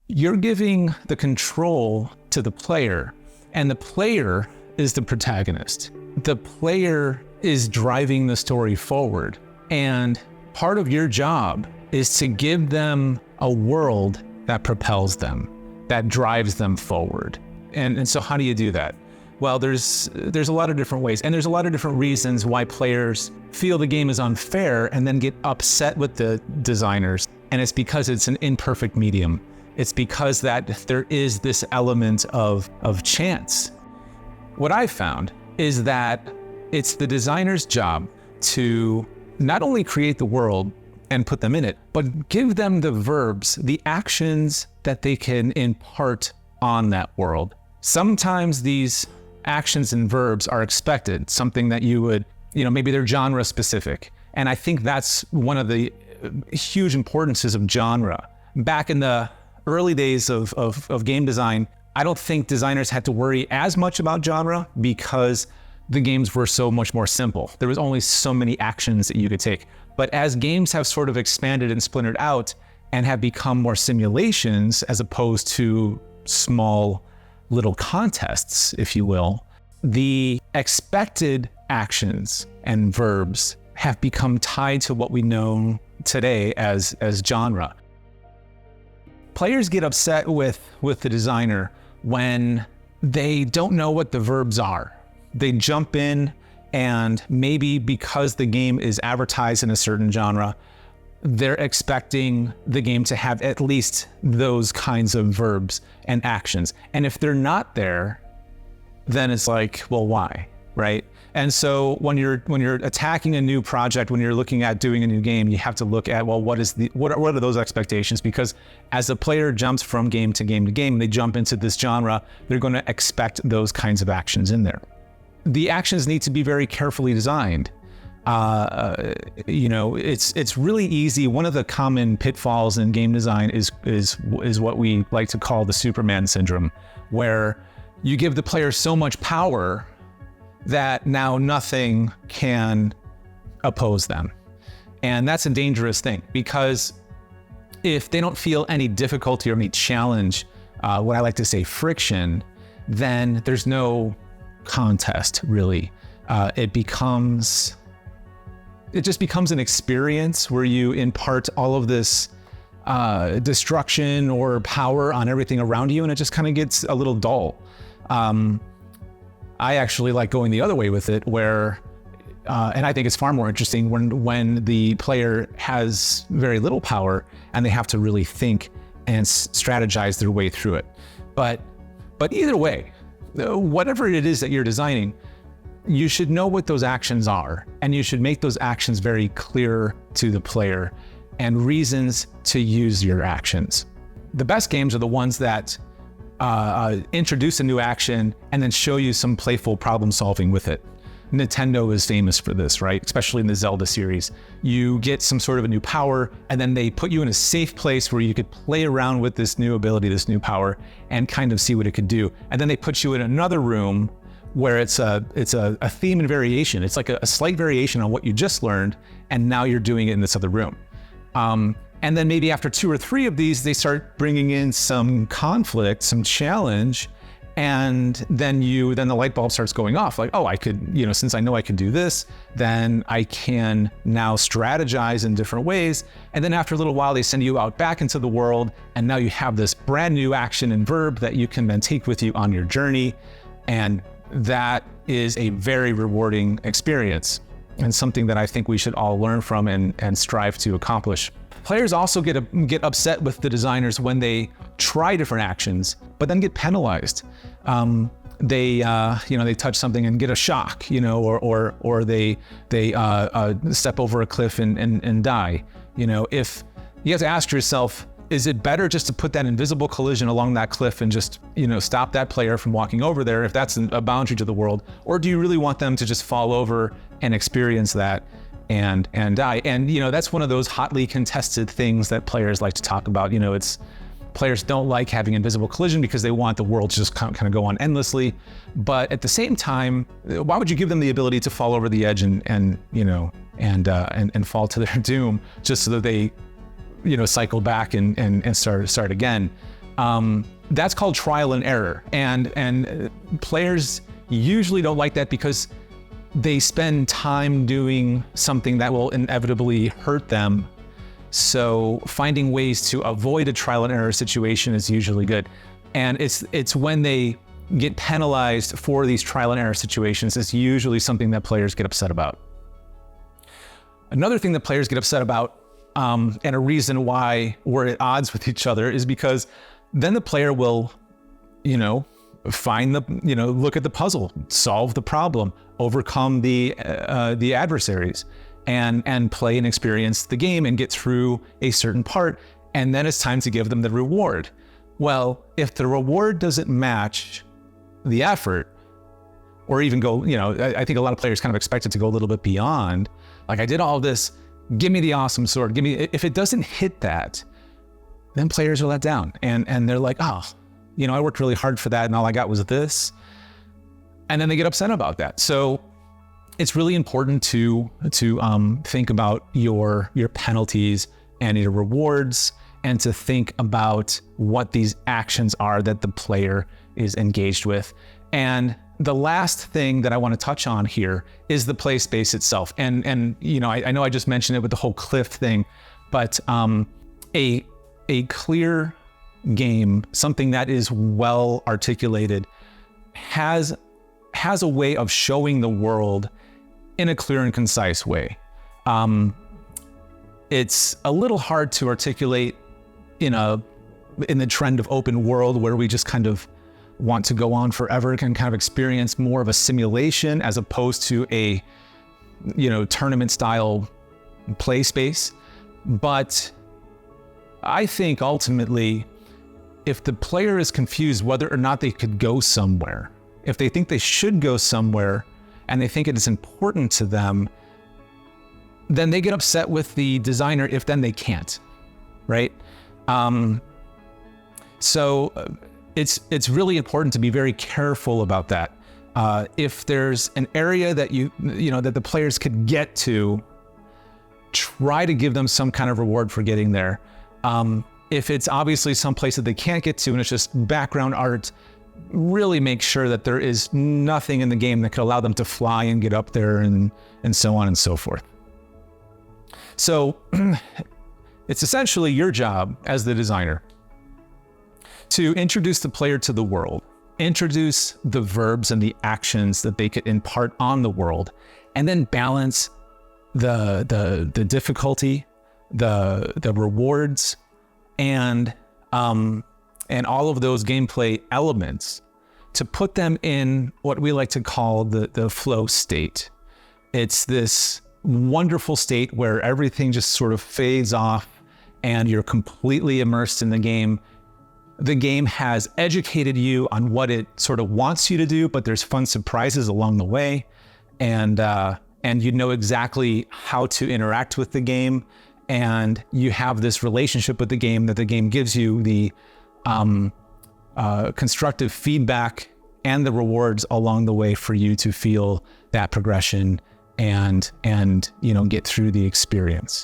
You're giving the control to the player, and the player is the protagonist. The player is driving the story forward, and part of your job is to give them a world that propels them, that drives them forward. And so how do you do that? Well, there's a lot of different ways, and there's a lot of different reasons why players feel the game is unfair and then get upset with the designers. And it's because it's an imperfect medium. It's because that there is this element of chance. What I found is that it's the designer's job to not only create the world and put them in it, but give them the verbs, the actions that they can impart on that world. Sometimes these actions and verbs are expected, something that you would, maybe they're genre specific. And I think that's one of the huge importances of genre. Back in the early days of game design, I don't think designers had to worry as much about genre because the games were so much more simple. There was only so many actions that you could take. But as games have sort of expanded and splintered out and have become more simulations as opposed to small little contests, if you will, the expected actions and verbs have become tied to what we know today as genre. Players get upset with the designer when they don't know what the verbs are. They jump in, and maybe because the game is advertised in a certain genre, they're expecting the game to have at least those kinds of verbs and actions. And if they're not there, then it's like, well, why, right? And so when you're attacking a new project, when you're looking at doing a new game, you have to look at, well, what are those expectations? Because as a player jumps from game to game to game, they jump into this genre, they're going to expect those kinds of actions in there. The actions need to be very carefully designed. It's really easy. One of the common pitfalls in game design is what we like to call the Superman syndrome, where you give the player so much power that now nothing can oppose them. And that's a dangerous thing, because if they don't feel any difficulty or any challenge, what I like to say friction, then there's no contest, really. It just becomes an experience where you impart all of this destruction or power on everything around you, and it just kind of gets a little dull. I actually like going the other way with it, where, and I think it's far more interesting when the player has very little power and they have to really think and strategize their way through it. But either way, whatever it is that you're designing, you should know what those actions are, and you should make those actions very clear to the player and reasons to use your actions. The best games are the ones that introduce a new action and then show you some playful problem solving with it. Nintendo is famous for this, right? Especially in the Zelda series. You get some sort of a new power, and then they put you in a safe place where you could play around with this new ability, this new power, and kind of see what it could do. And then they put you in another room where it's a theme and variation. It's like a slight variation on what you just learned, and now you're doing it in this other room. And then maybe after 2 or 3 of these, they start bringing in some conflict, some challenge, and then the light bulb starts going off. Like, oh, I could, since I know I can do this, then I can now strategize in different ways. And then after a little while, they send you out back into the world, and now you have this brand new action and verb that you can then take with you on your journey. And that is a very rewarding experience, and something that I think we should all learn from and strive to accomplish. Players also get upset with the designers when they try different actions, but then get penalized. They touch something and get a shock, or they step over a cliff and die. If you have to ask yourself, is it better just to put that invisible collision along that cliff and just, stop that player from walking over there if that's a boundary to the world? Or do you really want them to just fall over and experience that and die? And, that's one of those hotly contested things that players like to talk about. Players don't like having invisible collision because they want the world to just kind of go on endlessly. But at the same time, why would you give them the ability to fall over the edge and fall to their doom just so that they, cycle back and start again? That's called trial and error. And players usually don't like that because they spend time doing something that will inevitably hurt them. So finding ways to avoid a trial and error situation is usually good. And it's when they get penalized for these trial and error situations is usually something that players get upset about. Another thing that players get upset about, and a reason why we're at odds with each other, is because then the player will, look at the puzzle, solve the problem, overcome the adversaries, and play and experience the game and get through a certain part. And then it's time to give them the reward. Well, if the reward doesn't match the effort, or even go, I think a lot of players kind of expect it to go a little bit beyond, like, I did all this, give me the awesome sword, if it doesn't hit that, then players are let down. And they're like, I worked really hard for that and all I got was this. And then they get upset about that. So it's really important to think about your penalties and your rewards, and to think about what these actions are that the player is engaged with. And the last thing that I want to touch on here is the play space itself. And I know I just mentioned it with the whole cliff thing, but a clear game, something that is well articulated, has a way of showing the world in a clear and concise way. It's a little hard to articulate in the trend of open world, where we just kind of want to go on forever, can kind of experience more of a simulation as opposed to a tournament style play space. But I think ultimately, if the player is confused whether or not they could go somewhere, if they think they should go somewhere and they think it is important to them, then they get upset with the designer if then they can't, right? So it's really important to be very careful about that. If there's an area that that the players could get to, try to give them some kind of reward for getting there. If it's obviously some place that they can't get to and it's just background art, really make sure that there is nothing in the game that could allow them to fly and get up there and so on and so forth. So it's essentially your job as the designer to introduce the player to the world, introduce the verbs and the actions that they could impart on the world, and then balance the difficulty, the rewards, and all of those gameplay elements to put them in what we like to call the flow state. It's this wonderful state where everything just sort of fades off and you're completely immersed in the game. The game has educated you on what it sort of wants you to do, but there's fun surprises along the way. And you know exactly how to interact with the game. And you have this relationship with the game that the game gives you the constructive feedback and the rewards along the way for you to feel that progression and get through the experience.